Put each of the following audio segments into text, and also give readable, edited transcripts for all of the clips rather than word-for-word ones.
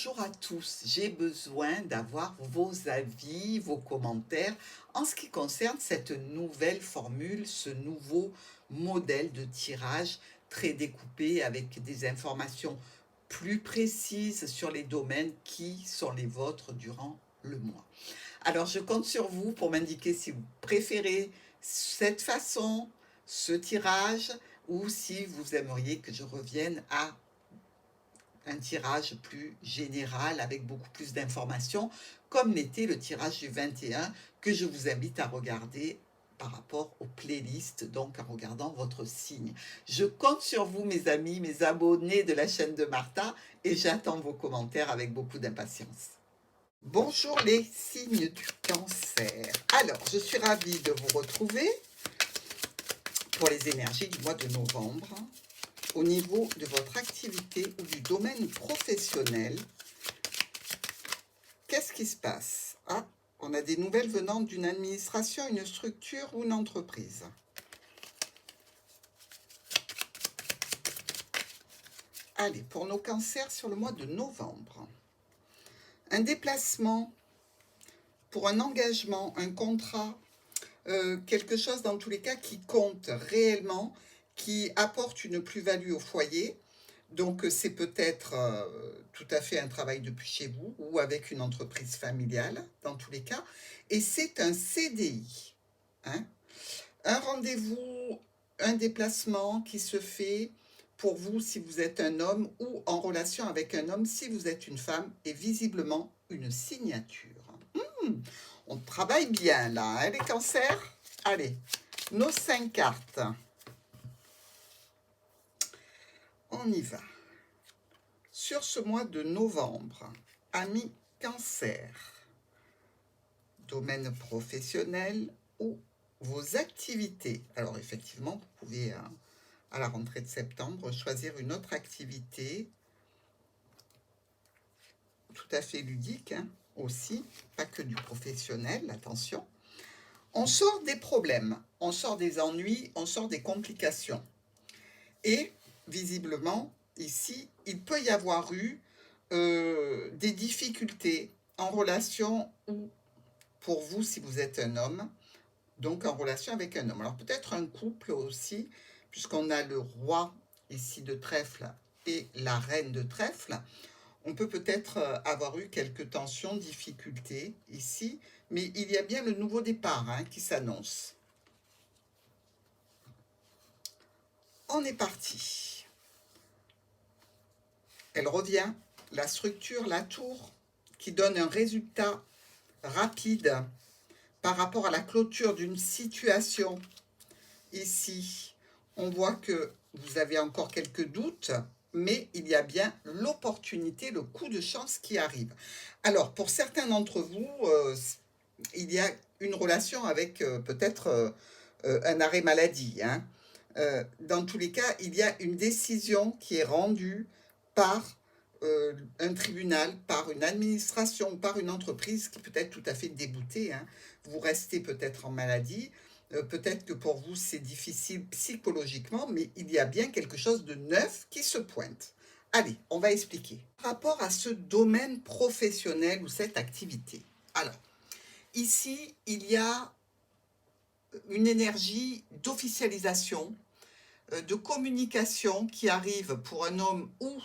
Bonjour à tous, j'ai besoin d'avoir vos avis, vos commentaires en ce qui concerne cette nouvelle formule, ce nouveau modèle de tirage très découpé avec des informations plus précises sur les domaines qui sont les vôtres durant le mois. Alors je compte sur vous pour m'indiquer si vous préférez cette façon, ce tirage, ou si vous aimeriez que je revienne à un tirage plus général avec beaucoup plus d'informations, comme l'était le tirage du 21 que je vous invite à regarder par rapport aux playlists, donc en regardant votre signe. Je compte sur vous, mes amis, mes abonnés de la chaîne de Martha, et j'attends vos commentaires avec beaucoup d'impatience. Bonjour les signes du cancer. Alors, je suis ravie de vous retrouver pour les énergies du mois de novembre. Au niveau de votre activité ou du domaine professionnel, qu'est-ce qui se passe? Ah, on a des nouvelles venant d'une administration, une structure ou une entreprise. Allez, pour nos cancers sur le mois de novembre. Un déplacement pour un engagement, un contrat, quelque chose dans tous les cas qui compte réellement, qui apporte une plus-value au foyer. Donc, c'est peut-être tout à fait un travail depuis chez vous ou avec une entreprise familiale, dans tous les cas. Et c'est un CDI. Hein. Un rendez-vous, un déplacement qui se fait pour vous si vous êtes un homme ou en relation avec un homme si vous êtes une femme, et visiblement une signature. On travaille bien là, hein, les cancers. Allez, nos 5 cartes. On y va. Sur ce mois de novembre, amis cancer, domaine professionnel ou vos activités. Alors effectivement, vous pouvez, à la rentrée de septembre, choisir une autre activité tout à fait ludique, hein, aussi, pas que du professionnel, attention. On sort des problèmes, on sort des ennuis, on sort des complications. Et visiblement, ici, il peut y avoir eu des difficultés en relation ou pour vous si vous êtes un homme, donc en relation avec un homme. Alors peut-être un couple aussi, puisqu'on a le roi ici de trèfle et la reine de trèfle. On peut peut-être avoir eu quelques tensions, difficultés ici, mais il y a bien le nouveau départ hein, qui s'annonce. On est parti. Elle revient, la structure, la tour, qui donne un résultat rapide par rapport à la clôture d'une situation. Ici, on voit que vous avez encore quelques doutes, mais il y a bien l'opportunité, le coup de chance qui arrive. Alors, pour certains d'entre vous, il y a une relation avec peut-être un arrêt maladie. Hein. Dans tous les cas, il y a une décision qui est rendue par un tribunal, par une administration ou par une entreprise qui peut être tout à fait déboutée. Hein. Vous restez peut-être en maladie, peut-être que pour vous c'est difficile psychologiquement, mais il y a bien quelque chose de neuf qui se pointe. Allez, on va expliquer. Par rapport à ce domaine professionnel ou cette activité. Alors, ici, il y a une énergie d'officialisation, de communication qui arrive pour un homme ou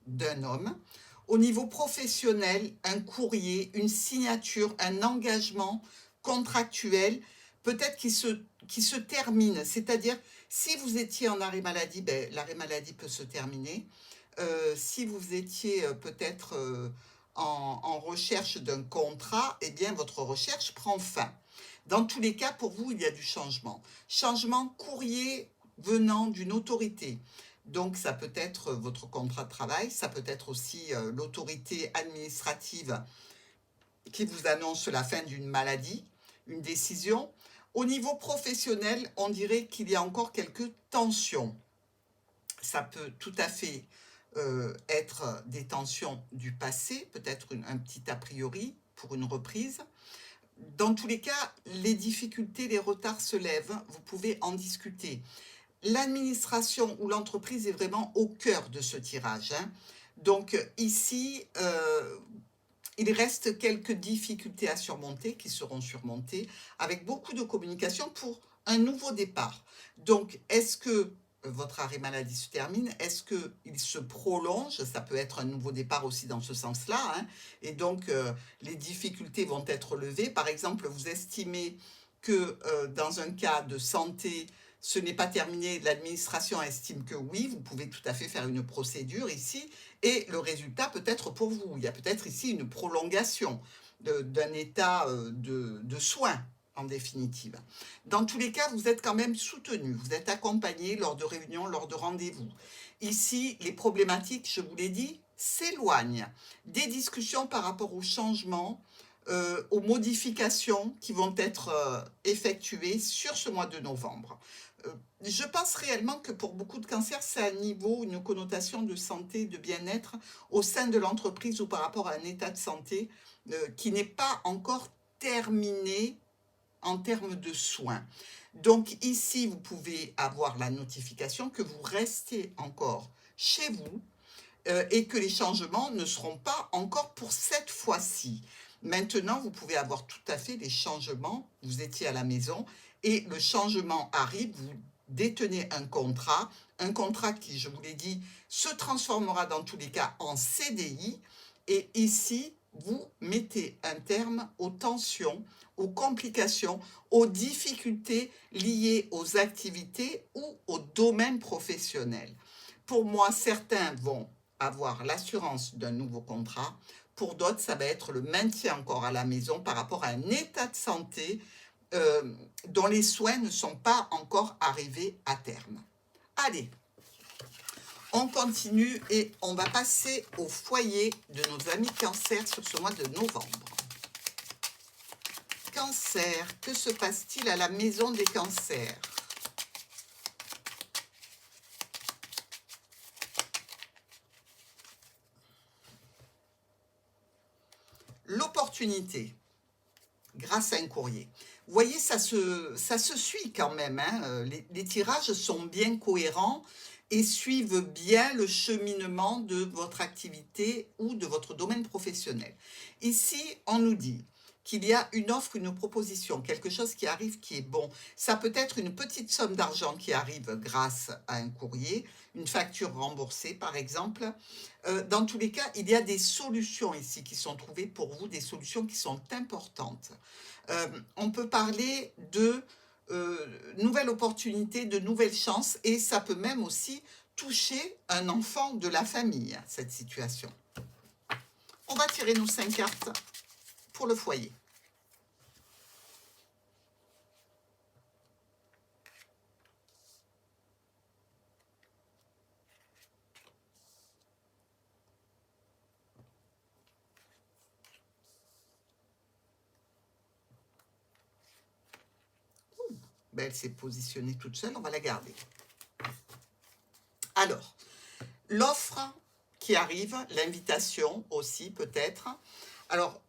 d'un homme. Au niveau professionnel, un courrier, une signature, un engagement contractuel, peut-être qui se termine. C'est-à-dire, si vous étiez en arrêt maladie, ben, l'arrêt maladie peut se terminer. Si vous étiez peut-être en recherche d'un contrat, eh bien, votre recherche prend fin. Dans tous les cas, pour vous, il y a du changement. Changement courrier venant d'une autorité. Donc, ça peut être votre contrat de travail, ça peut être aussi l'autorité administrative qui vous annonce la fin d'une maladie, une décision. Au niveau professionnel, on dirait qu'il y a encore quelques tensions. Ça peut tout à fait être des tensions du passé, peut-être un petit a priori pour une reprise. Dans tous les cas, les difficultés, les retards se lèvent, vous pouvez en discuter. L'administration ou l'entreprise est vraiment au cœur de ce tirage. Hein. Donc ici, il reste quelques difficultés à surmonter qui seront surmontées avec beaucoup de communication pour un nouveau départ. Donc, est-ce que votre arrêt maladie se termine? Est-ce qu'il se prolonge? Ça peut être un nouveau départ aussi dans ce sens-là, hein. Et donc, les difficultés vont être levées. Par exemple, vous estimez que dans un cas de santé, ce n'est pas terminé, l'administration estime que oui, vous pouvez tout à fait faire une procédure ici, et le résultat peut être pour vous. Il y a peut-être ici une prolongation d'un état de soins, en définitive. Dans tous les cas, vous êtes quand même soutenu, vous êtes accompagné lors de réunions, lors de rendez-vous. Ici, les problématiques, je vous l'ai dit, s'éloignent des discussions par rapport aux changements, aux modifications qui vont être effectuées sur ce mois de novembre. Je pense réellement que pour beaucoup de cancers, c'est un niveau, une connotation de santé, de bien-être au sein de l'entreprise ou par rapport à un état de santé qui n'est pas encore terminé en termes de soins. Donc ici, vous pouvez avoir la notification que vous restez encore chez vous et que les changements ne seront pas encore pour cette fois-ci. Maintenant, vous pouvez avoir tout à fait des changements. Vous étiez à la maison et le changement arrive. Vous détenez un contrat qui, je vous l'ai dit, se transformera dans tous les cas en CDI. Et ici, vous mettez un terme aux tensions, aux complications, aux difficultés liées aux activités ou au domaine professionnel. Pour moi, certains vont avoir l'assurance d'un nouveau contrat. Pour d'autres, ça va être le maintien encore à la maison par rapport à un état de santé dont les soins ne sont pas encore arrivés à terme. Allez, on continue et on va passer au foyer de nos amis Cancer sur ce mois de novembre. Cancer, que se passe-t-il à la maison des cancers? L'opportunité, grâce à un courrier. Vous voyez, ça se suit quand même, hein. Les tirages sont bien cohérents et suivent bien le cheminement de votre activité ou de votre domaine professionnel. Ici, on nous dit qu'il y a une offre, une proposition, quelque chose qui arrive qui est bon. Ça peut être une petite somme d'argent qui arrive grâce à un courrier, une facture remboursée par exemple. Dans tous les cas, il y a des solutions ici qui sont trouvées pour vous, des solutions qui sont importantes. On peut parler de nouvelles opportunités, de nouvelles chances, et ça peut même aussi toucher un enfant de la famille, cette situation. On va tirer nos 5 cartes pour le foyer. Ben, elle s'est positionnée toute seule, on va la garder. Alors, l'offre qui arrive, l'invitation aussi peut-être. Alors,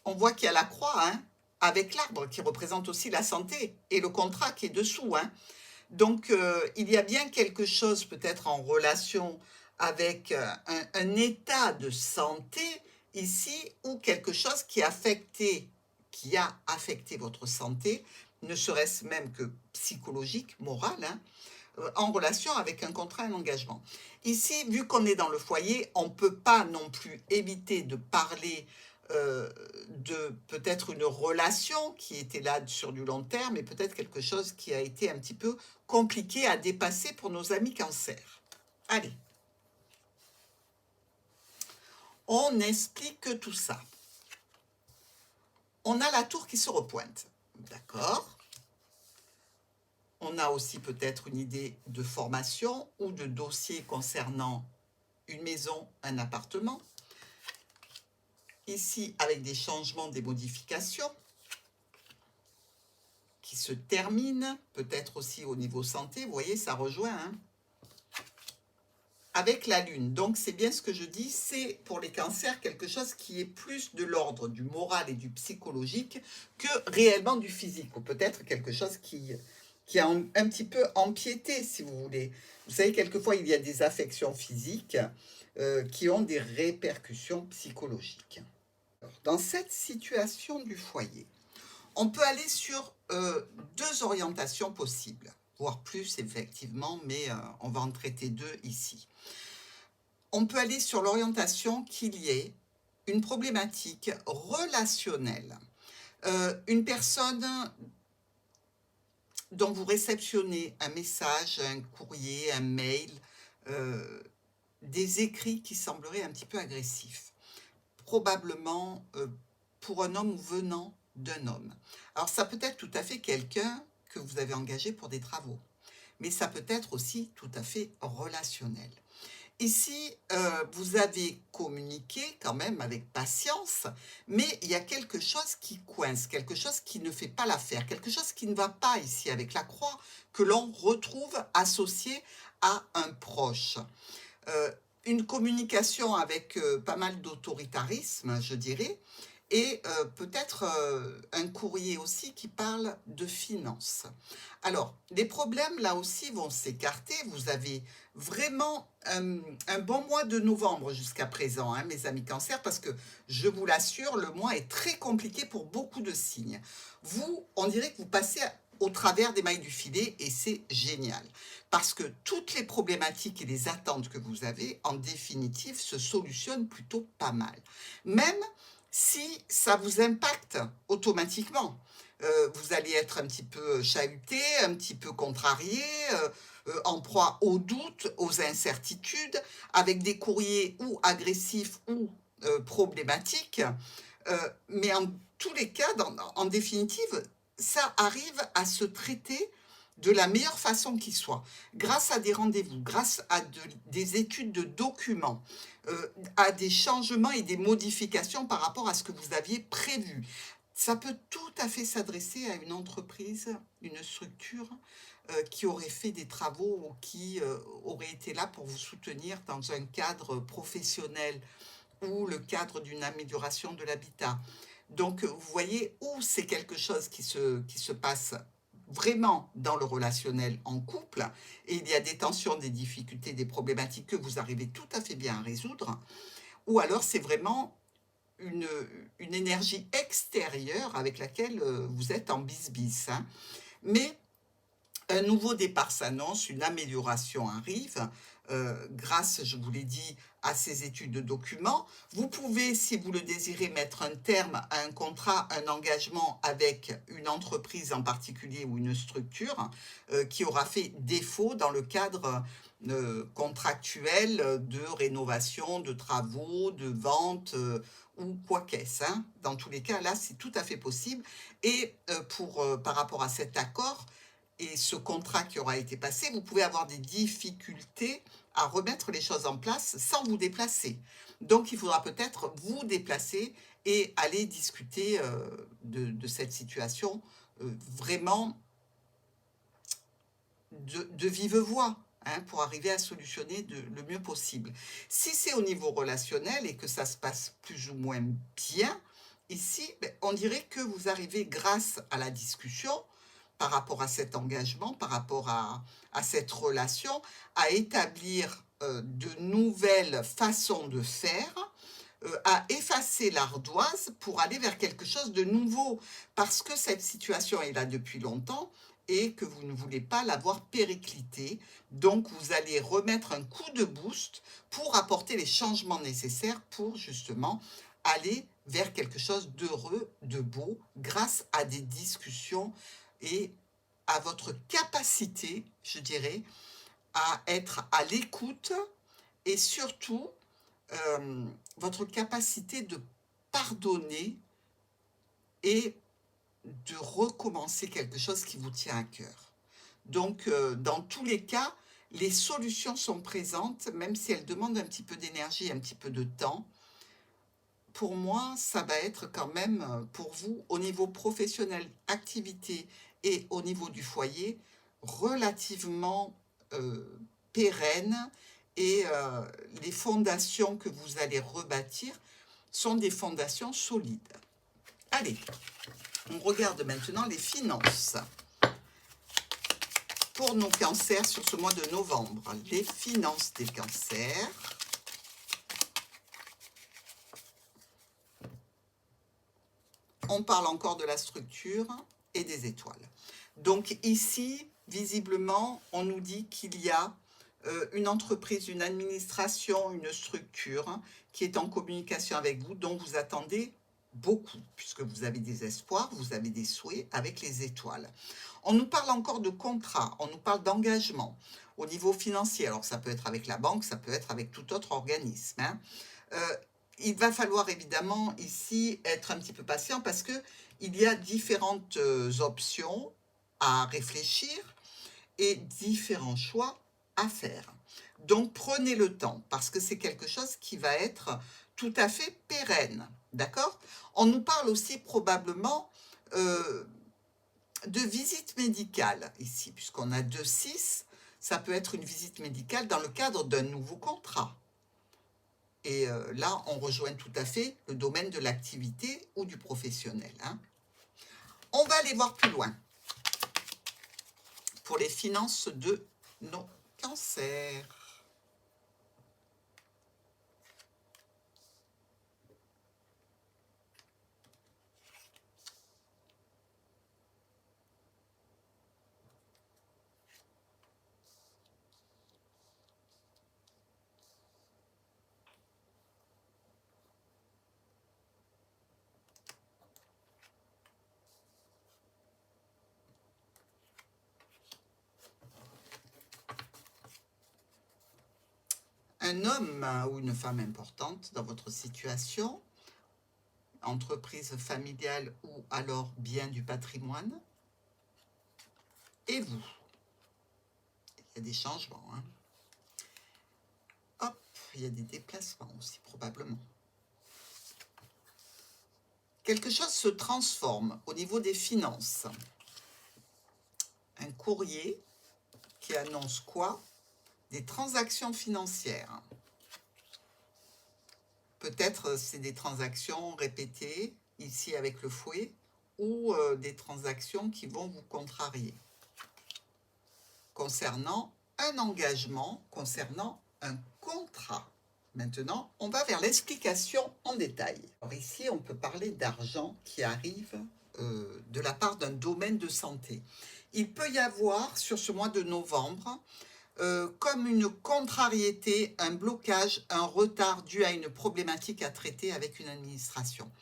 on voit qu'il y a la croix, hein, avec l'arbre qui représente aussi la santé et le contrat qui est dessous, hein. Donc, il y a bien quelque chose peut-être en relation avec un état de santé ici ou quelque chose qui a affecté votre santé, ne serait-ce même que psychologique, moral, hein, en relation avec un contrat, un engagement. Ici, vu qu'on est dans le foyer, on ne peut pas non plus éviter de parler de peut-être une relation qui était là sur du long terme et peut-être quelque chose qui a été un petit peu compliqué à dépasser pour nos amis Cancer. Allez, on explique tout ça. On a la tour qui se repointe, d'accord? On a aussi peut-être une idée de formation ou de dossier concernant une maison, un appartement. Ici, avec des changements, des modifications qui se terminent, peut-être aussi au niveau santé, vous voyez, ça rejoint, hein, avec la Lune. Donc, c'est bien ce que je dis, c'est pour les cancers quelque chose qui est plus de l'ordre du moral et du psychologique que réellement du physique, ou peut-être quelque chose qui a un petit peu empiété, si vous voulez. Vous savez, quelquefois, il y a des affections physiques qui ont des répercussions psychologiques. Alors, dans cette situation du foyer, on peut aller sur deux orientations possibles, voire plus effectivement, mais on va en traiter deux ici. On peut aller sur l'orientation qu'il y ait une problématique relationnelle. Une personne dont vous réceptionnez un message, un courrier, un mail, des écrits qui sembleraient un petit peu agressifs, probablement pour un homme ou venant d'un homme. Alors ça peut être tout à fait quelqu'un que vous avez engagé pour des travaux, mais ça peut être aussi tout à fait relationnel. Ici, vous avez communiqué quand même avec patience, mais il y a quelque chose qui coince, quelque chose qui ne fait pas l'affaire, quelque chose qui ne va pas ici avec la croix, que l'on retrouve associé à un proche. Une communication avec pas mal d'autoritarisme, je dirais, et peut-être un courrier aussi qui parle de finances. Alors, les problèmes là aussi vont s'écarter. Vous avez vraiment un bon mois de novembre jusqu'à présent, hein, mes amis Cancer, parce que je vous l'assure, le mois est très compliqué pour beaucoup de signes. Vous, on dirait que vous passez au travers des mailles du filet et c'est génial. Parce que toutes les problématiques et les attentes que vous avez, en définitive, se solutionnent plutôt pas mal. Même si ça vous impacte automatiquement. Vous allez être un petit peu chahuté, un petit peu contrarié, en proie aux doutes, aux incertitudes, avec des courriers ou agressifs ou problématiques. Mais en tous les cas, en définitive, ça arrive à se traiter de la meilleure façon qui soit, grâce à des rendez-vous, grâce à des études de documents, à des changements et des modifications par rapport à ce que vous aviez prévu. Ça peut tout à fait s'adresser à une entreprise, une structure qui aurait fait des travaux ou qui aurait été là pour vous soutenir dans un cadre professionnel ou le cadre d'une amélioration de l'habitat. Donc, vous voyez où c'est quelque chose qui se passe vraiment dans le relationnel en couple, et il y a des tensions, des difficultés, des problématiques que vous arrivez tout à fait bien à résoudre, ou alors c'est vraiment une énergie extérieure avec laquelle vous êtes en bis-bis. Hein. Mais un nouveau départ s'annonce, une amélioration arrive, grâce, je vous l'ai dit, à ces études de documents. Vous pouvez, si vous le désirez, mettre un terme à un contrat, un engagement avec une entreprise en particulier ou une structure qui aura fait défaut dans le cadre contractuel de rénovation, de travaux, de vente ou quoi qu'est-ce. Hein. Dans tous les cas, là, c'est tout à fait possible. Et par rapport à cet accord, et ce contrat qui aura été passé, vous pouvez avoir des difficultés à remettre les choses en place sans vous déplacer. Donc, il faudra peut-être vous déplacer et aller discuter de cette situation vraiment de vive voix, hein, pour arriver à solutionner le mieux possible. Si c'est au niveau relationnel et que ça se passe plus ou moins bien, ici, on dirait que vous arrivez grâce à la discussion, par rapport à cet engagement, par rapport à cette relation, à établir de nouvelles façons de faire, à effacer l'ardoise pour aller vers quelque chose de nouveau, parce que cette situation est là depuis longtemps et que vous ne voulez pas la voir péricliter. Donc, vous allez remettre un coup de boost pour apporter les changements nécessaires pour justement aller vers quelque chose d'heureux, de beau, grâce à des discussions et à votre capacité, je dirais, à être à l'écoute et surtout votre capacité de pardonner et de recommencer quelque chose qui vous tient à cœur. Donc, dans tous les cas, les solutions sont présentes, même si elles demandent un petit peu d'énergie, un petit peu de temps. Pour moi, ça va être quand même, pour vous, au niveau professionnel, activité et au niveau du foyer, relativement pérenne et les fondations que vous allez rebâtir sont des fondations solides. Allez, on regarde maintenant les finances. Pour nos cancers sur ce mois de novembre, les finances des cancers. on parle encore de la structure et des étoiles. Donc ici, visiblement, on nous dit qu'il y a une entreprise, une administration, une structure qui est en communication avec vous, dont vous attendez beaucoup, puisque vous avez des espoirs, vous avez des souhaits avec les étoiles. On nous parle encore de contrat, on nous parle d'engagement au niveau financier. Alors ça peut être avec la banque, ça peut être avec tout autre organisme, hein. Il va falloir évidemment ici être un petit peu patient parce que il y a différentes options à réfléchir et différents choix à faire. Donc prenez le temps parce que c'est quelque chose qui va être tout à fait pérenne, d'accord? On nous parle aussi probablement de visite médicale ici, puisqu'on a 2-6, ça peut être une visite médicale dans le cadre d'un nouveau contrat. Et là, on rejoint tout à fait le domaine de l'activité ou du professionnel, hein. On va aller voir plus loin pour les finances de nos cancers. Un homme ou une femme importante dans votre situation, entreprise familiale ou alors bien du patrimoine, et vous. Il y a des changements, hein. Hop, il y a des déplacements aussi probablement. Quelque chose se transforme au niveau des finances. Un courrier qui annonce quoi? Des transactions financières. Peut-être c'est des transactions répétées, ici avec le fouet, ou des transactions qui vont vous contrarier. Concernant un engagement, concernant un contrat. Maintenant, on va vers l'explication en détail. Alors ici, on peut parler d'argent qui arrive de la part d'un domaine de santé. Il peut y avoir, sur ce mois de novembre, comme une contrariété, un blocage, un retard dû à une problématique à traiter avec une administration.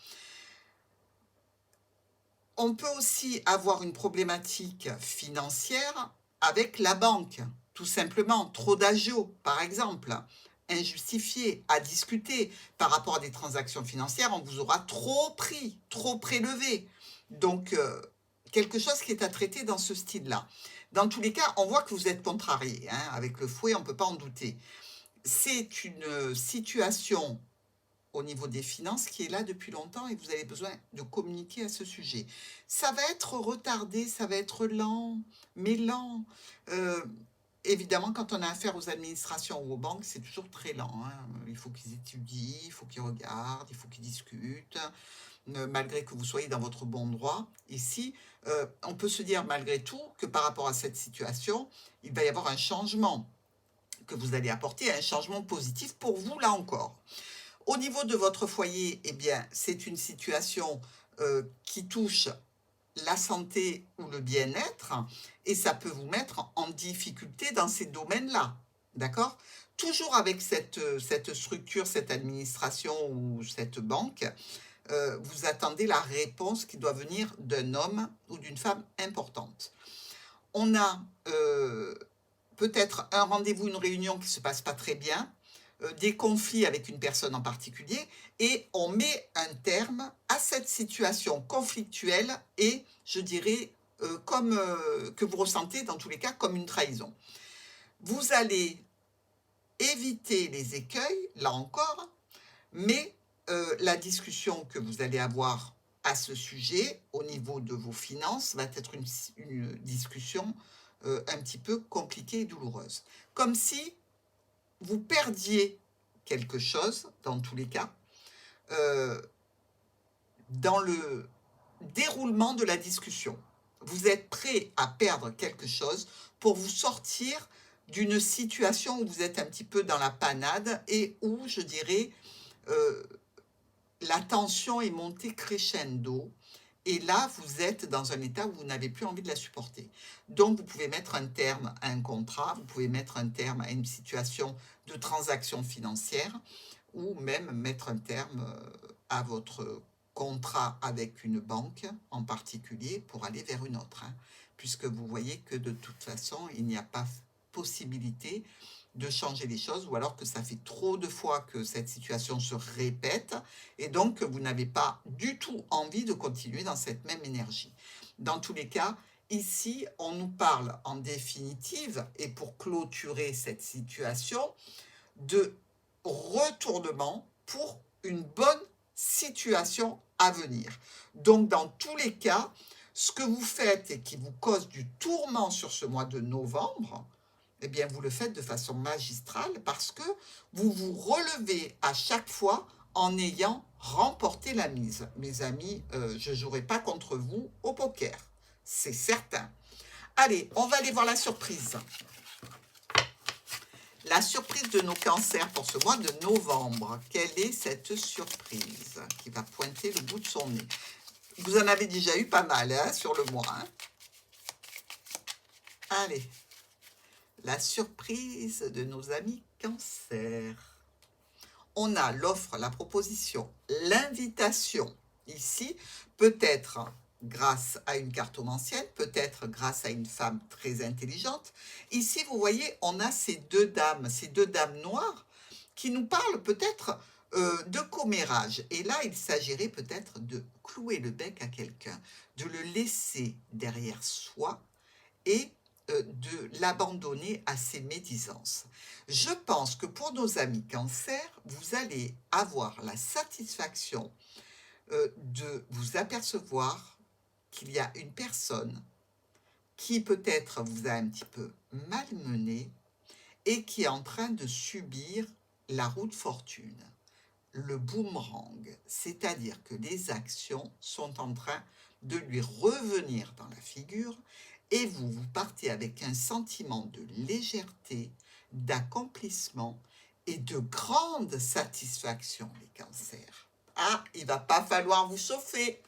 On peut aussi avoir une problématique financière avec la banque, tout simplement. Trop d'agio, par exemple, injustifié, à discuter. Par rapport à des transactions financières, on vous aura trop pris, trop prélevé. Donc, quelque chose qui est à traiter dans ce style-là. Dans tous les cas, on voit que vous êtes contrarié, hein, avec le fouet, on ne peut pas en douter. C'est une situation au niveau des finances qui est là depuis longtemps et vous avez besoin de communiquer à ce sujet. Ça va être retardé, ça va être lent, mais lent. Évidemment, quand on a affaire aux administrations ou aux banques, c'est toujours très lent, hein. Il faut qu'ils étudient, il faut qu'ils regardent, il faut qu'ils discutent, malgré que vous soyez dans votre bon droit. Ici, on peut se dire malgré tout que par rapport à cette situation, il va y avoir un changement que vous allez apporter, un changement positif pour vous, là encore. Au niveau de votre foyer, eh bien, c'est une situation qui touche la santé ou le bien-être et ça peut vous mettre en difficulté dans ces domaines-là. D'accord? Toujours avec cette structure, cette administration ou cette banque, vous attendez la réponse qui doit venir d'un homme ou d'une femme importante. On a peut-être un rendez-vous, une réunion qui ne se passe pas très bien, des conflits avec une personne en particulier, et on met un terme à cette situation conflictuelle et, je dirais, comme que vous ressentez dans tous les cas comme une trahison. Vous allez éviter les écueils, là encore, mais la discussion que vous allez avoir à ce sujet, au niveau de vos finances, va être une discussion un petit peu compliquée et douloureuse. Comme si vous perdiez quelque chose, dans tous les cas, dans le déroulement de la discussion. Vous êtes prêt à perdre quelque chose pour vous sortir d'une situation où vous êtes un petit peu dans la panade et où, je dirais, la tension est montée crescendo Et là, vous êtes dans un état où vous n'avez plus envie de la supporter. Donc, vous pouvez mettre un terme à un contrat, vous pouvez mettre un terme à une situation de transaction financière, ou même mettre un terme à votre contrat avec une banque en particulier pour aller vers une autre, hein, puisque vous voyez que de toute façon, il n'y a pas possibilité de changer les choses, ou alors que ça fait trop de fois que cette situation se répète, et donc vous n'avez pas du tout envie de continuer dans cette même énergie. Dans tous les cas, ici, on nous parle en définitive, et pour clôturer cette situation, de retournement pour une bonne situation à venir. Donc, dans tous les cas, ce que vous faites et qui vous cause du tourment sur ce mois de novembre, eh bien, vous le faites de façon magistrale parce que vous vous relevez à chaque fois en ayant remporté la mise. Mes amis, je ne jouerai pas contre vous au poker, c'est certain. Allez, on va aller voir la surprise. La surprise de nos cancers pour ce mois de novembre. Quelle est cette surprise qui va pointer le bout de son nez? Vous en avez déjà eu pas mal hein, sur le mois. Hein. Allez, la surprise de nos amis cancers. On a l'offre, la proposition, l'invitation. Ici, peut-être grâce à une cartomancienne, peut-être grâce à une femme très intelligente. Ici, vous voyez, on a ces deux dames noires qui nous parlent peut-être de commérage. Et là, il s'agirait peut-être de clouer le bec à quelqu'un, de le laisser derrière soi et de l'abandonner à ses médisances. Je pense que pour nos amis cancer, vous allez avoir la satisfaction de vous apercevoir qu'il y a une personne qui peut-être vous a un petit peu malmené et qui est en train de subir la roue de fortune, le boomerang, c'est-à-dire que les actions sont en train de lui revenir dans la figure et vous partez avec un sentiment de légèreté, d'accomplissement et de grande satisfaction, les cancers. Ah, il va pas falloir vous chauffer.